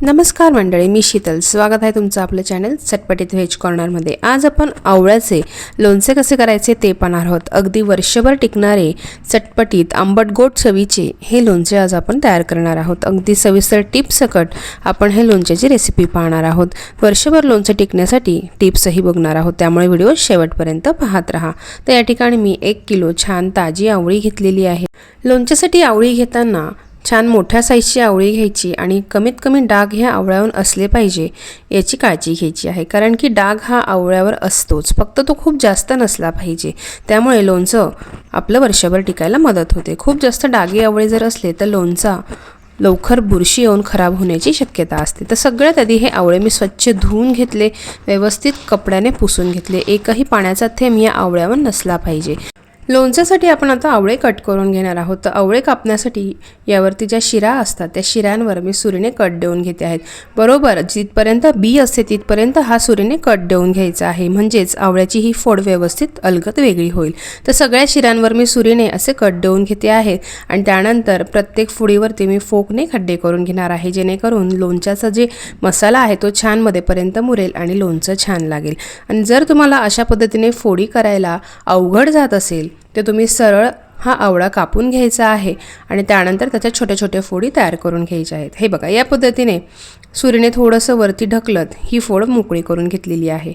नमस्कार मंडळी, मी शीतल. स्वागत आहे तुमचं आपलं चॅनल चटपटीत व्हेज कॉर्नरमध्ये. आज आपण आवळ्याचे लोणचे कसे करायचे ते पाहणार आहोत. अगदी वर्षभर टिकणारे चटपटीत आंबट गोड चवीचे हे लोणचे आज आपण तयार करणार आहोत. अगदी सविस्तर टिप्स सकट आपण हे लोणच्याची रेसिपी पाहणार आहोत. वर्षभर लोणचे टिकण्यासाठी टिप्सही बघणार आहोत, त्यामुळे व्हिडिओ शेवटपर्यंत पाहत राहा. तर या ठिकाणी मी 1 किलो छान ताजी आवळी घेतलेली आहे. लोणच्यासाठी आवळी घेताना छान मोठ्या साईजची आवळी घ्यायची आणि कमीत कमी डाग ह्या आवळ्यावर असले पाहिजे याची काळजी घ्यायची आहे. कारण की डाग हा आवळ्यावर असतोच, फक्त तो खूप जास्त नसला पाहिजे. त्यामुळे लोणचं आपलं वर्षभर टिकायला मदत होते. खूप जास्त डागी आवळे जर असले तर लोणचा लवकर बुरशी येऊन खराब होण्याची शक्यता असते. तर सगळ्यात आधी हे आवळे मी स्वच्छ धुवून घेतले, व्यवस्थित कपड्याने पुसून घेतले. एकही पाण्याचा थेंब या आवळ्यावर नसला पाहिजे. लोणच्यासाठी आपण आता आवळे कट करून घेणार आहोत. तर आवळे कापण्यासाठी यावरती ज्या शिरा असतात त्या शिऱ्यांवर मी सुरीने कट देऊन घेते आहेत. बरोबर जिथपर्यंत बी असते तिथपर्यंत हा सुरीने कट देऊन घ्यायचा आहे, म्हणजेच आवळ्याची ही फोड व्यवस्थित अलगद वेगळी होईल. तर सगळ्या शिऱ्यांवर मी सुरीने असे कट देऊन घेते आहे आणि त्यानंतर प्रत्येक फोडीवरती मी फोकने खड्डे करून घेणार आहे, जेणेकरून लोणच्याचा जे मसाला आहे तो छान मध्येपर्यंत मुरेल आणि लोणचं छान लागेल. आणि जर तुम्हाला अशा पद्धतीने फोडी करायला अवघड जात असेल ते तुम्ही सरळ हा आवळा कापून घ्यायचा आहे आणि त्यानंतर त्याच्या छोट्या छोट्या फोडी तयार करून घ्यायच्या आहेत. हे बघा, या पद्धतीने सुरीने थोडंसं वरती ढकलत ही फोड मोकळी करून घेतलेली आहे.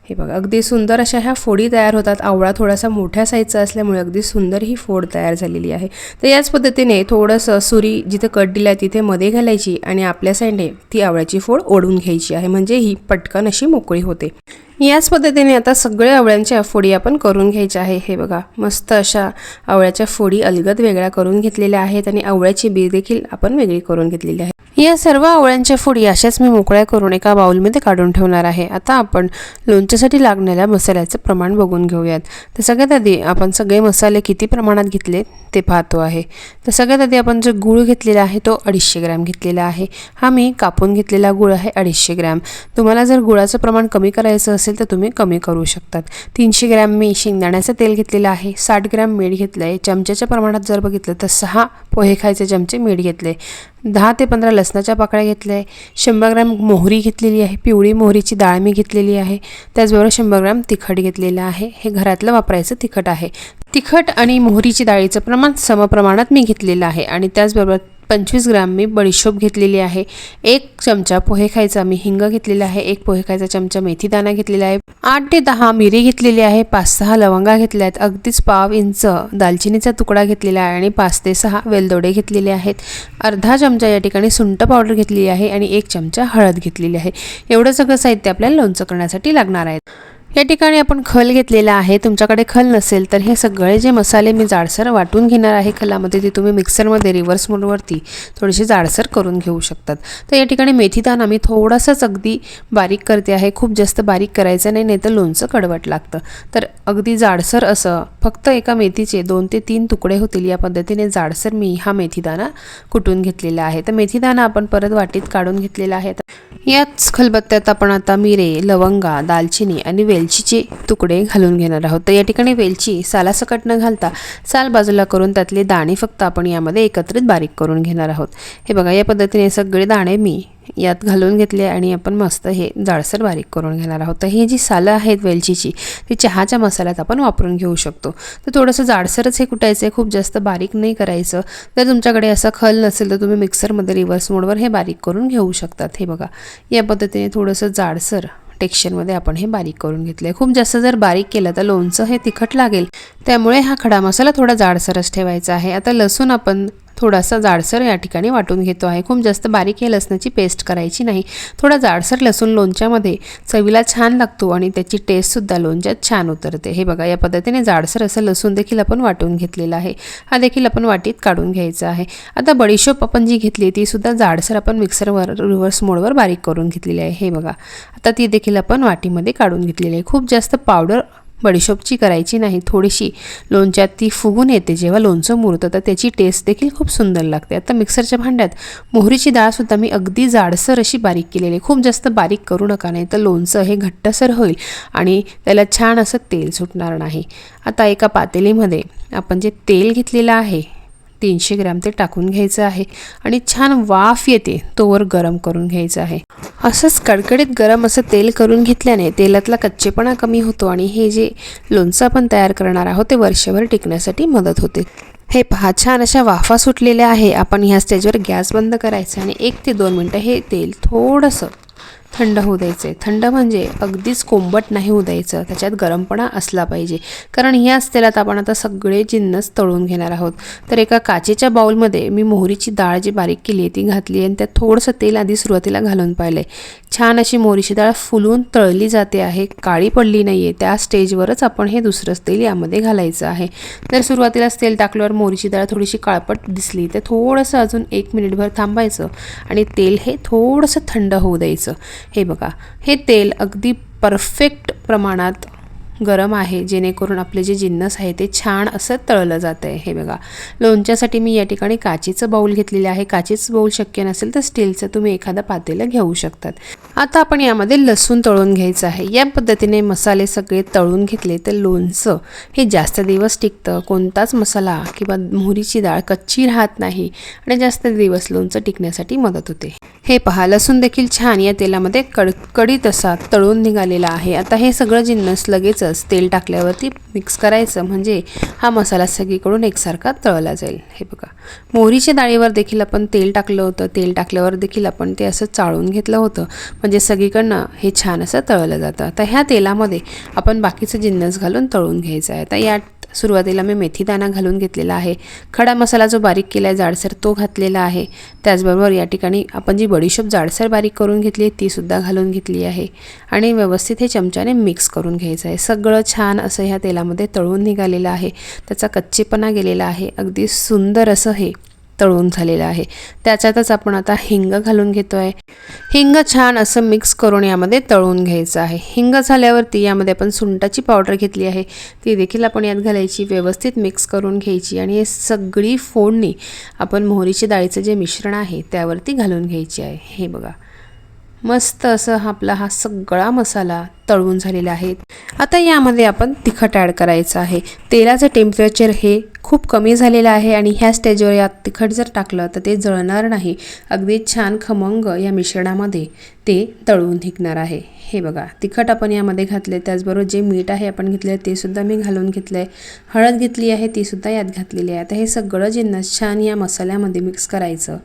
हे बघा, अगदी सुंदर अशा ह्या फोडी तयार होतात. आवळा थोडासा मोठ्या साईजचा असल्यामुळे अगदी सुंदर ही फोड तयार झालेली आहे. तर याच पद्धतीने थोडंसं सुरी जिथे कट दिला आहे तिथे मध्ये घालायची आणि आपल्या साईडने ती आवळ्याची फोड ओढून घ्यायची आहे, म्हणजे ही पटकन अशी मोकळी होते. याच पद्धतीने आता सगळ्या आवळ्यांच्या फोडी आपण करून घ्यायच्या आहे. हे बघा, मस्त अशा आवळ्याच्या फोडी अलगद वेगळ्या करून घेतलेल्या आहेत आणि आवळ्याची बी देखील आपण वेगळी करून घेतलेली आहे. या सर्व आवळ्यांच्या फोडी अशाच मी मोकळ्या करून एका बाउलमध्ये काढून ठेवणार आहे. आता आपण लोणच्यासाठी लागणाऱ्या मसाल्याचं प्रमाण बघून घेऊयात. तर सगळ्यात आधी आपण सगळे मसाले किती प्रमाणात घेतले ते पाहतो आहे. तर सगळ्यात आधी आपण जो गूळ घेतलेला आहे तो 250 ग्रॅम घेतलेला आहे. हा मी कापून घेतलेला गूळ आहे 250 ग्रॅम. तुम्हाला जर गुळाचं प्रमाण कमी करायचं असेल तर तुम्ही कमी करू शकतात. 300 ग्रॅम मी शेंगदाण्याचं तेल घेतलेलं आहे. 60 ग्रॅम मीठ घेतलं आहे. चमच्याच्या प्रमाणात जर बघितलं तर 6 पोहे खायचे चमचे मीठ घेतले. 10 ते 15 लसणाच्या पाकळ्या घेतल्या आहे. 100 ग्रॅम मोहरी घेतलेली आहे. पिवळी मोहरीची डाळ मी घेतलेली आहे. त्याचबरोबर 100 ग्रॅम तिखट घेतलेलं आहे. हे घरातलं वापरायचं तिखट आहे. तिखट आणि मोहरीची डाळीचं प्रमाण समप्रमाणात मी घेतलेलं आहे. आणि त्याचबरोबर 25 ग्रॅम मी बडीशोप घेतलेली आहे. 1 चमचा पोहे खायचा मी हिंग घेतलेला आहे. 1 पोहे खायचा चमचा मेथी दाणा घेतलेला आहे. 8 ते 10 मिरी घेतलेली आहे. 5-6 लवंगा घेतल्या आहेत. अगदीच पाव इंच दालचिनीचा तुकडा घेतलेला आहे आणि 5 ते 6 वेलदोडे घेतलेले आहेत. अर्धा चमचा या ठिकाणी सुंठ पावडर घेतलेली आहे आणि 1 चमचा हळद घेतलेली आहे. एवढं सगळं साहित्य आपल्याला लोणचं करण्यासाठी लागणार आहे. या ठिकाणी आपण खल घेतलेला आहे. तुमच्याकडे खल नसेल तर हे सगळे जे मसाले मी जाडसर वाटून घेणार आहे खलामध्ये, ते तुम्ही मिक्सरमध्ये रिव्हर्स मोडवरती थोडेसे जाडसर करून घेऊ शकतात. तर या ठिकाणी मेथी दाणा मी थोडासाच अगदी बारीक करते आहे. खूप जास्त बारीक करायचं नाही तर लोणचं कडवट लागतं. तर अगदी जाडसर असं फक्त एका मेथीचे 2 ते 3 तुकडे होतील या पद्धतीने जाडसर मी हा मेथी दाणा कुटून घेतलेला आहे. तर मेथी दाणा आपण परत वाटीत काढून घेतलेला आहे. याच खलबत्त्यात आपण आता मिरे, लवंगा, दालचिनी आणि वेलचीचे तुकडे घालून घेणार आहोत. तर या ठिकाणी वेलची सालासकट न घालता साल बाजूला करून त्यातले दाणे फक्त आपण यामध्ये एकत्रित बारीक करून घेणार आहोत. हे बघा, या पद्धतीने सगळे दाणे मी यात घालून घेतले आणि आपण मस्त हे जाडसर बारीक करून घेणार आहोत. तर ही जी सालं आहेत वेलचीची ती चहाच्या मसाल्यात आपण वापरून घेऊ शकतो. तर थोडंसं जाडसरच हे कुटायचं आहे, खूप जास्त बारीक नाही करायचं. जर तुमच्याकडे असा खल नसेल तर तुम्ही मिक्सरमध्ये रिव्हर्स मोडवर हे बारीक करून घेऊ शकतात. हे बघा, या पद्धतीने थोडंसं जाडसर टेक्स्चरमध्ये आपण हे बारीक करून घेतलं आहे. खूप जास्त जर बारीक केलं तर लोणचं हे तिखट लागेल, त्यामुळे हा खडा मसाला थोडा जाडसरच ठेवायचा आहे. आता लसूण आपण थोडासा जाडसर या ठिकाणी वाटून घेतो आहे. खूप जास्त बारीक हे लसणाची पेस्ट करायची नाही. थोडा जाडसर लसूण लोणच्यामध्ये चवीला छान लागतो आणि त्याची टेस्टसुद्धा लोणच्यात छान उतरते. हे बघा, या पद्धतीने जाडसर असं लसूण देखील आपण वाटून घेतलेला आहे. हा देखील आपण वाटीत काढून घ्यायचा आहे. आता बडीशोप आपण जी घेतली ती सुद्धा जाडसर आपण मिक्सरवर रिव्हर्स मोडवर बारीक करून घेतलेली आहे. हे बघा, आता ती देखील आपण वाटीमध्ये काढून घेतलेली आहे. खूप जास्त पावडर बडीशोपची करायची नाही. थोडीशी लोणच्यात ती फुगून येते जेव्हा लोणचं मुरतं, तर त्याची टेस्ट देखील खूप सुंदर लागते. आता मिक्सरच्या भांड्यात मोहरीची डाळसुद्धा मी अगदी जाडसर अशी बारीक केलेली आहे. खूप जास्त बारीक करू नका, नाही तर लोणचं हे घट्टसर होईल आणि त्याला छान असं तेल सुटणार नाही. आता एका पातेलीमध्ये आपण जे तेल घेतलेलं आहे 300 ग्रॅम ते टाकून घ्यायचं आहे आणि छान वाफ येते तोवर गरम करून घ्यायचं आहे. असंच कडकडीत गरम असं तेल करून घेतल्याने तेलातला कच्चेपणा कमी होतो आणि हे जे लोणचं आपण तयार करणार आहोत ते वर्षभर टिकण्यासाठी मदत होते. हे पहा, छान अशा वाफा सुटलेल्या आहे. आपण ह्या स्टेजवर गॅस बंद करायचा आणि 1 ते 2 मिनटं हे तेल थोडंसं थंड होऊ द्यायचे. थंड म्हणजे अगदीच कोंबट नाही होऊ द्यायचं, त्याच्यात गरमपणा असला पाहिजे. कारण ह्याच तेलात आपण आता सगळे जिन्नस तळून घेणार आहोत. तर एका काचेच्या बाउलमध्ये मी मोहरीची डाळ जी बारीक केली आहे ती घातली आणि त्यात थोडंसं तेल आधी सुरुवातीला घालून पाहिलं. छान अशी मोहरीची डाळ फुलून तळली जाते आहे, काळी पडली नाही आहे. त्या स्टेजवरच आपण हे दुसरंच तेल यामध्ये घालायचं आहे. जर सुरुवातीलाच तेल टाकल्यावर मोहरीची डाळ थोडीशी काळपट दिसली तर थोडंसं अजून 1 मिनिटभर थांबायचं आणि तेल हे थोडंसं थंड होऊ द्यायचं. हे बघा, हे तेल अगदी परफेक्ट प्रमाणात गरम आहे, जेणेकरून आपले जे जिन्नस आहे ते छान असं तळलं जातं आहे. हे बघा, लोणच्यासाठी मी या ठिकाणी काचेचं बाऊल घेतलेलं आहे. काचेचं बाऊल शक्य नसेल तर स्टीलचं तुम्ही एखादा पातेलं घेऊ शकतात. आता आपण यामध्ये लसूण तळून घ्यायचं आहे. या पद्धतीने मसाले सगळे तळून घेतले तर लोणचं हे जास्त दिवस टिकतं. कोणताच मसाला किंवा मोहरीची डाळ कच्ची राहत नाही आणि जास्त दिवस लोणचं टिकण्यासाठी मदत होते. हे पहा, लसूण देखील छान या तेलामध्ये कडकडीत असा तळून निघालेला आहे. आता हे सगळं जिन्नस लगेचच तेल टाकल्यावरती मिक्स करायचं, म्हणजे हा मसाला सगळीकडून एकसारखा तळला जाईल. हे बघा, मोहरीच्या डाळीवर देखील आपण तेल टाकलं होतं. तेल टाकल्यावर देखील आपण ते असं चाळून घेतलं होतं, म्हणजे सगळीकडनं हे छान असं तळलं जातं. आता ह्या तेलामध्ये आपण बाकीचं जिन्नस घालून तळून घ्यायचं आहे. आता यात सुरुवातीला मी मेथीदाणा घालून घेतलेला आहे. खडा मसाला जो बारीक केला आहे जाडसर तो घातलेला आहे. त्याचबरोबर या ठिकाणी आपण जी बडीशोप जाडसर बारीक करून घेतली आहे ती सुद्धा घालून घेतली आहे आणि व्यवस्थित हे चमच्याने मिक्स करून घ्यायचं आहे. सगळं छान असं ह्या तेलामध्ये तळून निघालेलं आहे. त्याचा कच्चेपणा गेलेला आहे. अगदी सुंदर असं हे तळून झालेलं आहे. त्याच्यातच आपण आता हिंग घालून घेतो आहे. हिंग छान असं मिक्स करून यामध्ये तळून घ्यायचं आहे. हिंग झाल्यावरती यामध्ये आपण सुंठाची पावडर घेतली आहे ती देखील आपण यात घालायची, व्यवस्थित मिक्स करून घ्यायची आणि हे सगळी फोडणी आपण मोहरीच्या डाळीचं जे मिश्रण आहे त्यावरती घालून घ्यायची आहे. हे बघा, मस्त असं आपला हा सगळा मसाला तळून झालेला आहे. आता यामध्ये आपण तिखट ॲड करायचं आहे. तेलाचं टेम्परेचर हे खूप कमी झालेलं आहे आणि ह्या स्टेजवर यात तिखट जर टाकलं तर ते जळणार नाही. अगदी छान खमंग या मिश्रणामध्ये ते तळून निघणार आहे. हे बघा, तिखट आपण यामध्ये घातले. त्याचबरोबर जे मीठ आहे आपण घेतलं ते सुद्धा मी घालून घेतलं आहे. हळद घेतली आहे ती सुद्धा यात घातलेली आहे. आता हे सगळं जिन्नस छान या मसाल्यामध्ये मिक्स करायचं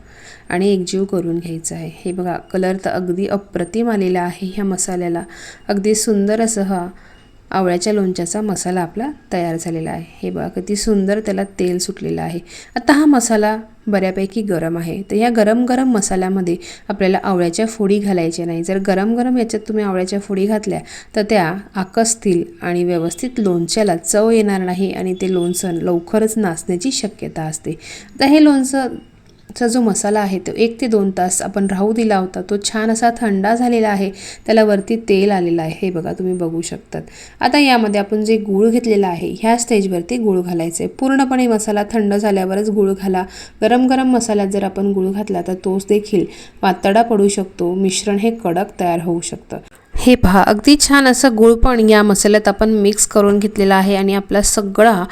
आणि एकजीव करून घ्यायचं आहे. हे बघा, कलर तर अगदी अप्रतिम आलेला आहे ह्या मसाल्याला. अगदी सुंदर असं हा आवळ्याच्या लोणच्याचा मसाला आपला तयार झालेला आहे. हे बघा, किती सुंदर त्याला तेल सुटलेलं आहे. आता हा मसाला बऱ्यापैकी गरम आहे, तर या गरम मसाल्यामध्ये आपल्याला आवळ्याच्या फोडी घालायच्या नाही. जर गरम याच्यात तुम्ही आवळ्याच्या फोडी घातल्या तर त्या आकसतील आणि व्यवस्थित लोणच्याला चव येणार नाही आणि ते लोणचं लवकरच नासण्याची शक्यता असते. आता हे लोणचं चा जो मसाला आहे तो 1 ते 2 तास आपण राहू दिला होता. तो छान असा थंडा झालेला आहे. त्याला वरती तेल आलेलं आहे. हे बघा, तुम्ही बघू शकतात. आता यामध्ये आपण जे गूळ घेतलेला आहे ह्या स्टेजवरती गूळ घालायचं आहे. पूर्णपणे मसाला थंड झाल्यावरच गूळ घाला. गरम मसाल्यात जर आपण गूळ घातला तर तोच देखील पातळा पडू शकतो. मिश्रण हे कडक तयार होऊ शकतं. हे पहा, अगदी छान असं गूळ पण या मसाल्यात आपण मिक्स करून घेतलेला आहे आणि आपला सगळा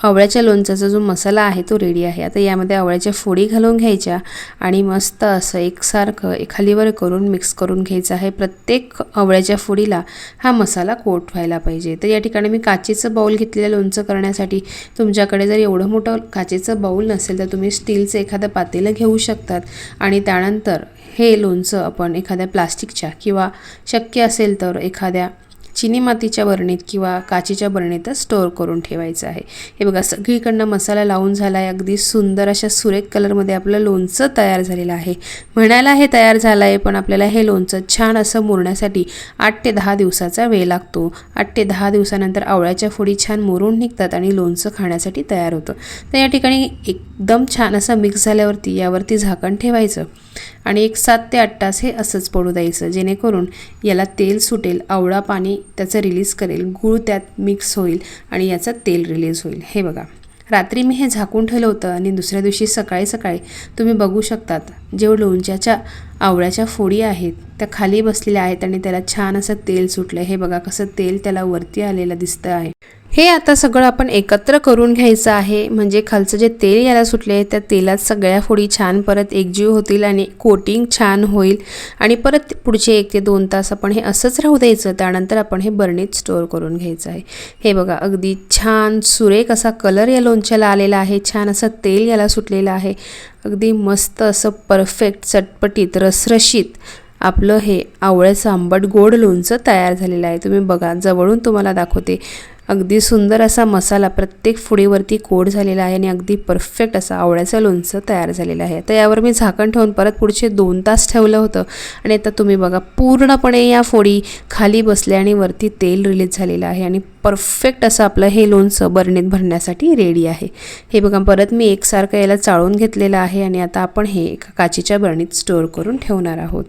आवळ्याच्या लोणच्याचा जो मसाला आहे तो रेडी आहे. आता यामध्ये आवळ्याच्या फोडी घालून घ्यायच्या आणि मस्त असं एकसारखं खालीवर करून मिक्स करून घ्यायचं आहे. प्रत्येक आवळ्याच्या फोडीला हा मसाला कोट व्हायला पाहिजे. तर या ठिकाणी मी काचेचं बाऊल घेतलेलं लोणचं करण्यासाठी. तुमच्याकडे जर एवढं मोठं काचेचं बाऊल नसेल तर तुम्ही स्टीलचं एखादं पातेलं घेऊ शकतात आणि त्यानंतर हे लोणचं आपण एखाद्या प्लास्टिकच्या किंवा शक्य असेल तर एखाद्या चिनी मातीच्या बरणीत किंवा काचेच्या बरणीतच स्टोअर करून ठेवायचं आहे. हे बघा, सगळीकडनं मसाला लावून झाला आहे. अगदी सुंदर अशा सुरेख कलरमध्ये आपलं लोणचं तयार झालेलं आहे. म्हणायला हे तयार झालं आहे, पण आपल्याला हे लोणचं छान असं मुरण्यासाठी 8 ते 10 दिवसाचा वेळ लागतो. 8 ते 10 दिवसानंतर आवळ्याच्या फोडी छान मुरून निघतात आणि लोणचं खाण्यासाठी तयार होतं. तर या ठिकाणी एकदम छान असं मिक्स झाल्यावरती यावरती झाकण ठेवायचं आणि 7 ते 8 तास हे असंच पडू द्यायचं, जेणेकरून याला तेल सुटेल. आवळा पाणी त्याचं रिलीज करेल, गूळ त्यात मिक्स होईल आणि याचं तेल रिलीज होईल. हे बघा, रात्री मी हे झाकून ठेवलं होतं आणि दुसऱ्या दिवशी सकाळी तुम्ही बघू शकतात जेवढं लोणच्याच्या आवळ्याच्या फोडी आहेत त्या खाली बसलेल्या आहेत आणि त्याला छान असं तेल सुटलं. हे बघा, कसं तेल त्याला वरती आलेलं दिसतं आहे. हे आता सगळं आपण एकत्र करून घ्यायचं आहे, म्हणजे खालचं जे तेल याला सुटले त्या तेलात सगळ्या फोडी छान परत एकजीव होतील आणि कोटिंग छान होईल आणि परत पुढचे 1 ते 2 तास आपण हे असंच राहू द्यायचं. त्यानंतर आपण हे बरणीत स्टोअर करून घ्यायचं आहे. हे बघा अगदी छान सुरेख असा कलर या लोणच्याला आलेला आहे, छान असं तेल याला सुटलेलं आहे. अगदी मस्त असं परफेक्ट चटपटीत रसरशीत आपलं हे आवळ्याचं आंबट गोड लोणचं तयार झालेलं आहे. तुम्ही बघा जवळून तुम्हाला दाखवते. अगदी सुंदर असा मसाला प्रत्येक फोडीवरती कोट झालेला आहे आणि अगदी परफेक्ट असं आवळ्याचं लोणचं तयार झालेलं आहे. तर यावर मी झाकण ठेवून परत पुढचे 2 तास ठेवलं होतं आणि आता तुम्ही बघा पूर्णपणे या फोडी खाली बसल्या आणि वरती तेल रिलीज झालेलं आहे आणि परफेक्ट असं आपलं हे लोणचं बरणीत भरण्यासाठी रेडी आहे. हे बघा परत मी एकसारखं याला चाळून घेतलेलं आहे आणि आता आपण हे एका काचेच्या बरणीत स्टोअर करून ठेवणार आहोत.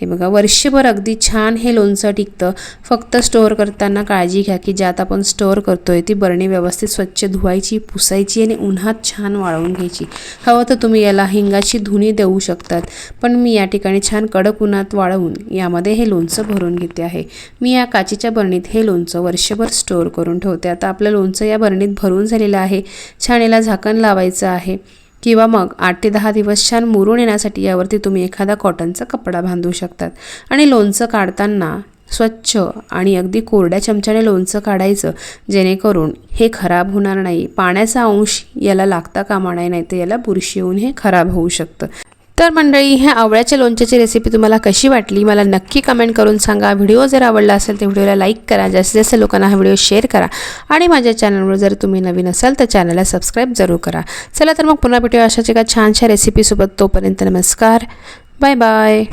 हे बघा वर्षभर अगदी छान हे लोणचं टिकतं. फक्त स्टोअर करताना काळजी घ्या की ज्यात आपण स्टोअर करतोय ती बरणी व्यवस्थित स्वच्छ धुवायची, पुसायची आणि उन्हात छान वाळवून घ्यायची. हवं तर तुम्ही याला हिंगाची धुनी देऊ शकतात, पण मी या ठिकाणी छान कडक उन्हात वाळवून यामध्ये हे लोणचं भरून घेते आहे. मी या काचेच्या बरणीत हे लोणचं वर्षभर स्टोअर करून ठेवते. आता आपलं लोणचं या बरणीत भरून झालेलं आहे. छान याला झाकण लावायचं आहे किंवा मग 8 ते 10 दिवस छान मुरून येण्यासाठी यावरती तुम्ही एखादा कॉटनचा कपडा बांधू शकतात. आणि लोणचं काढताना स्वच्छ आणि अगदी कोरड्या चमच्याने लोणचं काढायचं, जेणेकरून हे खराब होणार नाही. पाण्याचा अंश याला लागता कामा नये, नाही तर याला बुरशी येऊन हे खराब होऊ शकतं. तर मंडळी ह्या आवळ्याच्या लोणच्याची रेसिपी तुम्हाला कशी वाटली मला नक्की कमेंट करून सांगा. व्हिडिओ जर आवडला असेल तर व्हिडिओला लाईक करा, जास्तीत जास्त लोकांना हा व्हिडिओ शेअर करा आणि माझ्या चॅनलवर जर तुम्ही नवीन असाल तर चॅनलला सबस्क्राईब जरूर करा. चला तर मग पुन्हा भेटूया अशाच एका छानशा रेसिपीसोबत. तोपर्यंत नमस्कार, बाय बाय.